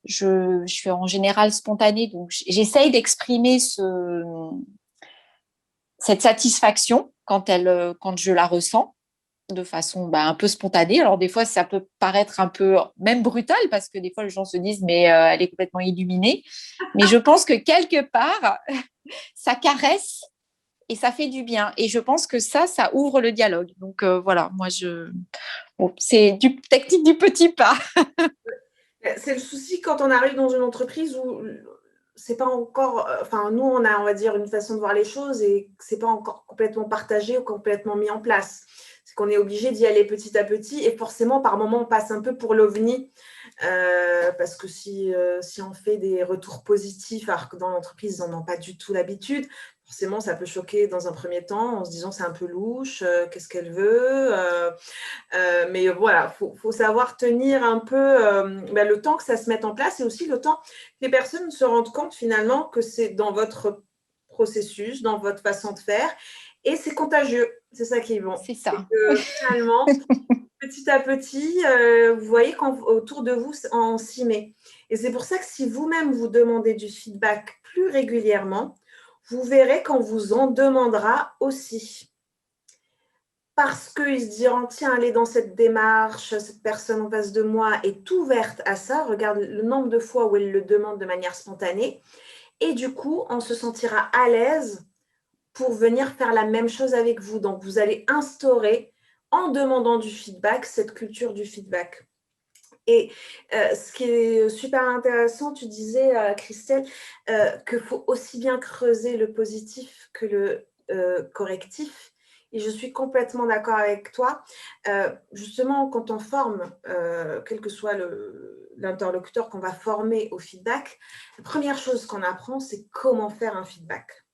Je suis en général spontanée, donc j'essaye d'exprimer cette satisfaction quand je la ressens de façon un peu spontanée. Alors, des fois, ça peut paraître un peu même brutal parce que des fois, les gens se disent, mais elle est complètement illuminée. Mais je pense que quelque part, ça caresse et ça fait du bien. Et je pense que ça ouvre le dialogue. Donc voilà, moi, c'est du technique du petit pas. C'est le souci quand on arrive dans une entreprise où c'est pas encore, enfin nous on a, on va dire, une façon de voir les choses et c'est pas encore complètement partagé ou complètement mis en place. C'est qu'on est obligé d'y aller petit à petit et forcément par moment on passe un peu pour l'ovni parce que si on fait des retours positifs alors que dans l'entreprise ils n'en ont pas du tout l'habitude, forcément ça peut choquer dans un premier temps en se disant c'est un peu louche, qu'est-ce qu'elle veut mais voilà, faut savoir tenir un peu le temps que ça se mette en place et aussi le temps que les personnes se rendent compte finalement que c'est dans votre processus, dans votre façon de faire et c'est contagieux. C'est ça qui est bon. C'est ça. Que, finalement, petit à petit, vous voyez qu'autour de vous, on s'y met. Et c'est pour ça que si vous-même vous demandez du feedback plus régulièrement, vous verrez qu'on vous en demandera aussi. Parce qu'ils se diront, tiens, elle est dans cette démarche, cette personne en face de moi est ouverte à ça. Regarde le nombre de fois où elle le demande de manière spontanée. Et du coup, on se sentira à l'aise pour venir faire la même chose avec vous. Donc, vous allez instaurer, en demandant du feedback, cette culture du feedback. Et ce qui est super intéressant, tu disais, Christelle, qu'il faut aussi bien creuser le positif que le correctif. Et je suis complètement d'accord avec toi. Justement, quand on forme, quel que soit l'interlocuteur qu'on va former au feedback, la première chose qu'on apprend, c'est comment faire un feedback.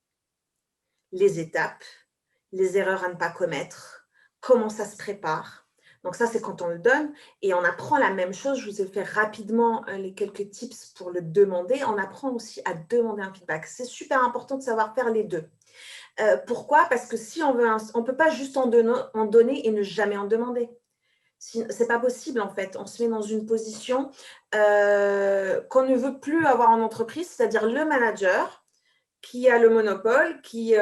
Les étapes, les erreurs à ne pas commettre, comment ça se prépare. Donc ça, c'est quand on le donne et on apprend la même chose. Je vous ai fait rapidement les quelques tips pour le demander. On apprend aussi à demander un feedback. C'est super important de savoir faire les deux. Pourquoi? Parce que si on veut, on ne peut pas juste en donner et ne jamais en demander. Ce n'est pas possible, en fait. On se met dans une position qu'on ne veut plus avoir en entreprise, c'est-à-dire le manager qui a le monopole, qui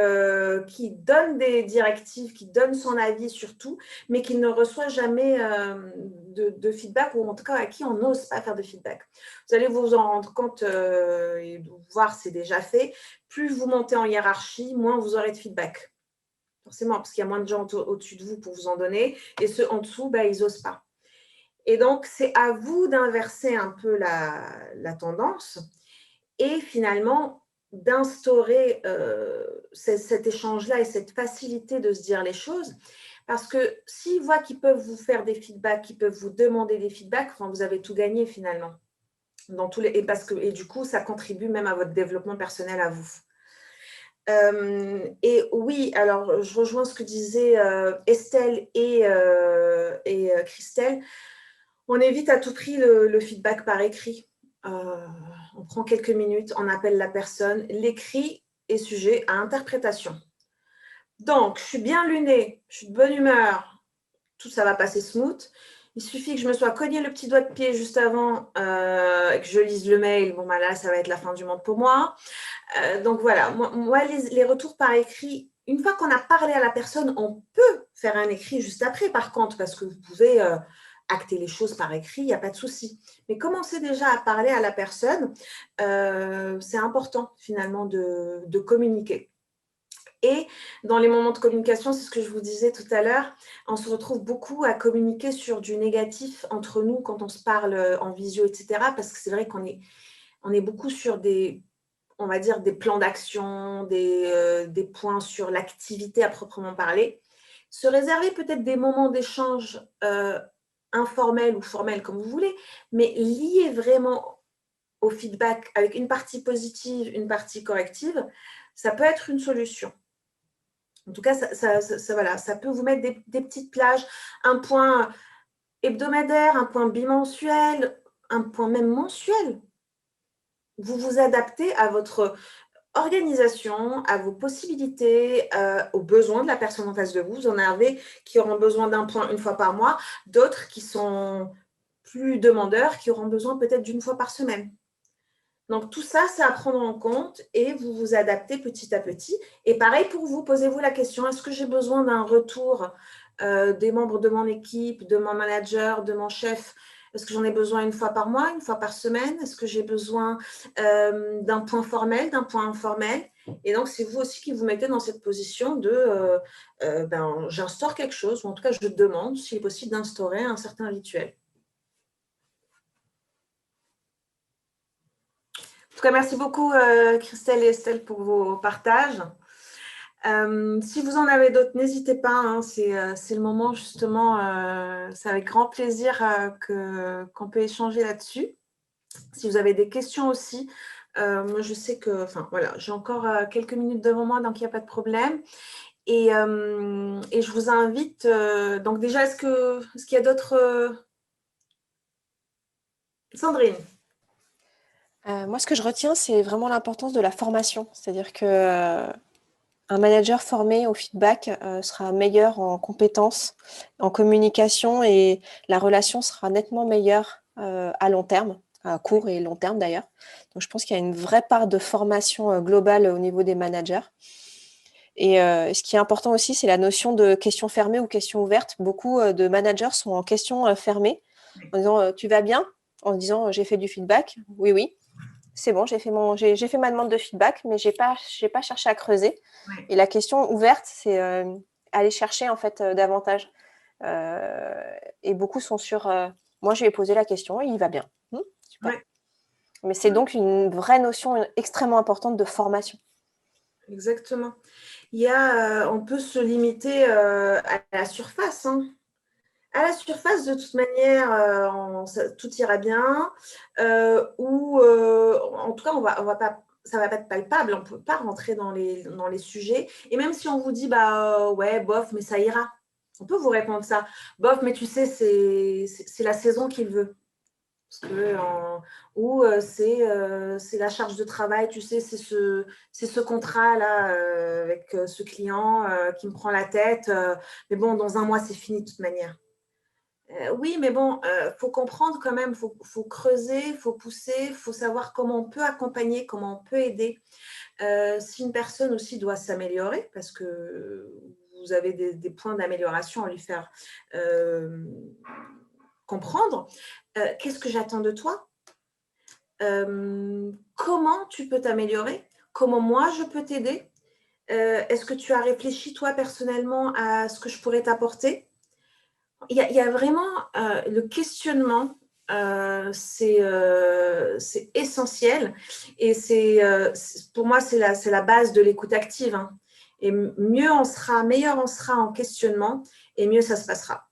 donne des directives, qui donne son avis sur tout, mais qui ne reçoit jamais de feedback, ou en tout cas à qui on n'ose pas faire de feedback. Vous allez vous en rendre compte et voir, c'est déjà fait. Plus vous montez en hiérarchie, moins vous aurez de feedback. Forcément, parce qu'il y a moins de gens au-dessus de vous pour vous en donner, et ceux en dessous, ils n'osent pas. Et donc, c'est à vous d'inverser un peu la tendance et finalement d'instaurer cet échange-là et cette facilité de se dire les choses. Parce que s'ils voient qu'ils peuvent vous faire des feedbacks, qu'ils peuvent vous demander des feedbacks, vous avez tout gagné finalement. Et du coup, ça contribue même à votre développement personnel à vous. Et oui, alors je rejoins ce que disaient Estelle et Christelle. On évite à tout prix le feedback par écrit. On prend quelques minutes, on appelle la personne. L'écrit est sujet à interprétation. Donc, je suis bien lunée, je suis de bonne humeur, tout ça va passer smooth. Il suffit que je me sois cogné le petit doigt de pied juste avant et que je lise le mail. Bon, là, ça va être la fin du monde pour moi. Donc, voilà. Moi les retours par écrit, une fois qu'on a parlé à la personne, on peut faire un écrit juste après, par contre, parce que vous pouvez acter les choses par écrit, il n'y a pas de souci. Mais commencez déjà à parler à la personne. C'est important, finalement, de communiquer. Et dans les moments de communication, c'est ce que je vous disais tout à l'heure, on se retrouve beaucoup à communiquer sur du négatif entre nous quand on se parle en visio, etc. Parce que c'est vrai qu'on est beaucoup sur on va dire, des plans d'action, des points sur l'activité à proprement parler. Se réserver peut-être des moments d'échange informels ou formels, comme vous voulez, mais liés vraiment au feedback avec une partie positive, une partie corrective, ça peut être une solution. En tout cas, ça peut vous mettre des petites plages, un point hebdomadaire, un point bimensuel, un point même mensuel. Vous vous adaptez à votre organisation, à vos possibilités, aux besoins de la personne en face de vous. Vous en avez qui auront besoin d'un point une fois par mois, d'autres qui sont plus demandeurs, qui auront besoin peut-être d'une fois par semaine. Donc, tout ça, c'est à prendre en compte et vous vous adaptez petit à petit. Et pareil pour vous, posez-vous la question, est-ce que j'ai besoin d'un retour des membres de mon équipe, de mon manager, de mon chef? Est-ce que j'en ai besoin une fois par mois, une fois par semaine? Est-ce que j'ai besoin d'un point formel, d'un point informel? Et donc, c'est vous aussi qui vous mettez dans cette position de j'instaure quelque chose, ou en tout cas, je demande s'il est possible d'instaurer un certain rituel. En tout cas, merci beaucoup Christelle et Estelle pour vos partages. Si vous en avez d'autres, n'hésitez pas, hein, c'est le moment justement, c'est avec grand plaisir qu'on peut échanger là-dessus. Si vous avez des questions aussi, moi je sais que, voilà, j'ai encore quelques minutes devant moi, donc il n'y a pas de problème. Et je vous invite, donc déjà, est-ce qu'il y a d'autres… Sandrine? Moi, ce que je retiens, c'est vraiment l'importance de la formation. C'est-à-dire que un manager formé au feedback sera meilleur en compétences, en communication, et la relation sera nettement meilleure à long terme, à court et long terme d'ailleurs. Donc, je pense qu'il y a une vraie part de formation globale au niveau des managers. Et ce qui est important aussi, c'est la notion de question fermée ou question ouverte. Beaucoup de managers sont en question fermée, en disant tu vas bien, en disant j'ai fait du feedback, oui. C'est bon, j'ai fait ma demande de feedback, mais j'ai pas cherché à creuser. Ouais. Et la question ouverte, c'est aller chercher en fait davantage. Et beaucoup sont sur moi, je lui ai posé la question et il va bien. Super. Ouais. Mais c'est donc une vraie notion extrêmement importante de formation. Exactement. On peut se limiter à la surface. Hein. À la surface, de toute manière, tout ira bien. En tout cas, ça ne va pas être palpable. On ne peut pas rentrer dans les sujets. Et même si on vous dit, ouais, bof, mais ça ira. On peut vous répondre ça. Bof, mais tu sais, c'est la saison qu'il veut. Parce que, c'est la charge de travail, tu sais, c'est ce contrat-là avec ce client qui me prend la tête. Mais bon, dans un mois, c'est fini de toute manière. Oui, mais bon, faut comprendre quand même, faut creuser, faut pousser, faut savoir comment on peut accompagner, comment on peut aider. Si une personne aussi doit s'améliorer, parce que vous avez des points d'amélioration à lui faire comprendre, qu'est-ce que j'attends de toi? Comment tu peux t'améliorer? Comment moi je peux t'aider? Est-ce que tu as réfléchi toi personnellement à ce que je pourrais t'apporter? Il y a vraiment le questionnement, c'est essentiel et pour moi, c'est la base de l'écoute active, hein. Et mieux on sera, meilleur on sera en questionnement et mieux ça se passera.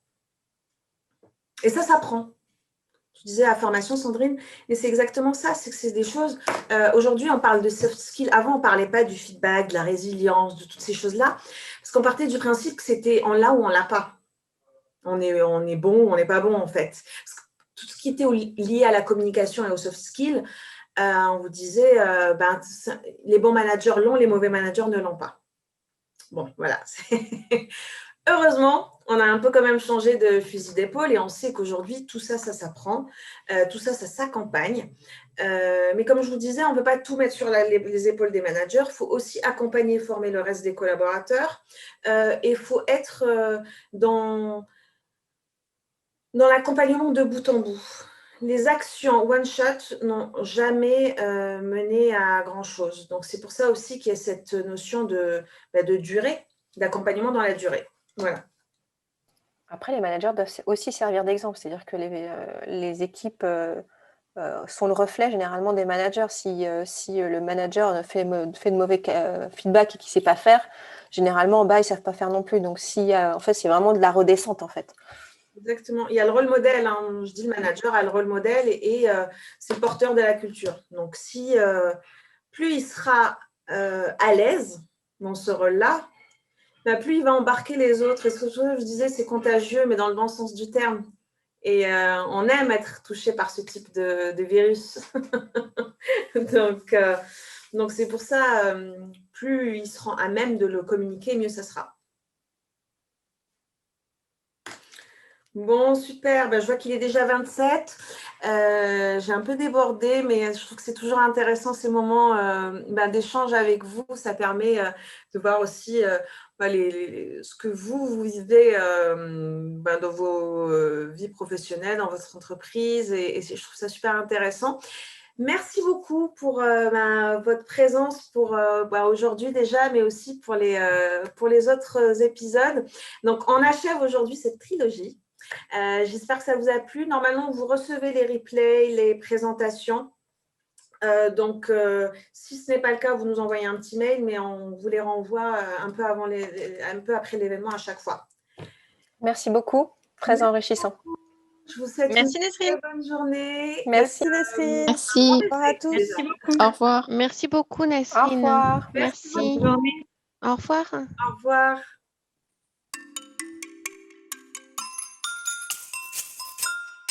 Et ça s'apprend. Tu disais la formation, Sandrine, et c'est exactement ça, c'est que c'est des choses. Aujourd'hui, on parle de soft skills. Avant, on ne parlait pas du feedback, de la résilience, de toutes ces choses-là, parce qu'on partait du principe que c'était en l'a ou en l'a pas. On est bon ou on n'est pas bon, en fait. Parce que tout ce qui était lié à la communication et aux soft skills, on vous disait, les bons managers l'ont, les mauvais managers ne l'ont pas. Bon, voilà. Heureusement, on a un peu quand même changé de fusil d'épaule et on sait qu'aujourd'hui, tout ça, ça s'apprend, tout ça, ça s'accompagne. Mais comme je vous disais, on ne peut pas tout mettre sur les épaules des managers. Il faut aussi accompagner, former le reste des collaborateurs. Et il faut être dans l'accompagnement de bout en bout. Les actions one-shot n'ont jamais mené à grand-chose. Donc, c'est pour ça aussi qu'il y a cette notion de durée, d'accompagnement dans la durée. Voilà. Après, les managers doivent aussi servir d'exemple, c'est-à-dire que les équipes sont le reflet généralement des managers. Si le manager fait de mauvais feedback et qu'il ne sait pas faire, généralement, ils ne savent pas faire non plus. Donc, en fait, c'est vraiment de la redescente, en fait. Exactement. Il y a le rôle modèle, hein. Je dis le manager a le rôle modèle et c'est le porteur de la culture. Donc, si plus il sera à l'aise dans ce rôle-là, plus il va embarquer les autres. Et ce que je disais, c'est contagieux, mais dans le bon sens du terme. Et on aime être touché par ce type de virus. Donc, c'est pour ça, plus il sera à même de le communiquer, mieux ça sera. Bon, super. Je vois qu'il est déjà 27. J'ai un peu débordé, mais je trouve que c'est toujours intéressant ces moments d'échange avec vous. Ça permet de voir aussi ce que vous vivez dans vos vies professionnelles, dans votre entreprise. Et je trouve ça super intéressant. Merci beaucoup pour votre présence pour aujourd'hui déjà, mais aussi pour les autres épisodes. Donc, on achève aujourd'hui cette trilogie. J'espère que ça vous a plu. Normalement, vous recevez les replays, les présentations. Donc, si ce n'est pas le cas, vous nous envoyez un petit mail, mais on vous les renvoie un peu après l'événement à chaque fois. Merci beaucoup. Très enrichissant. Je vous souhaite Merci, une très bonne journée. Merci Nesrine. Merci. Au revoir à tous. Merci beaucoup. Au revoir. Merci beaucoup, Au Nesrine. revoir. Merci. Bonne journée. Au revoir. Au revoir.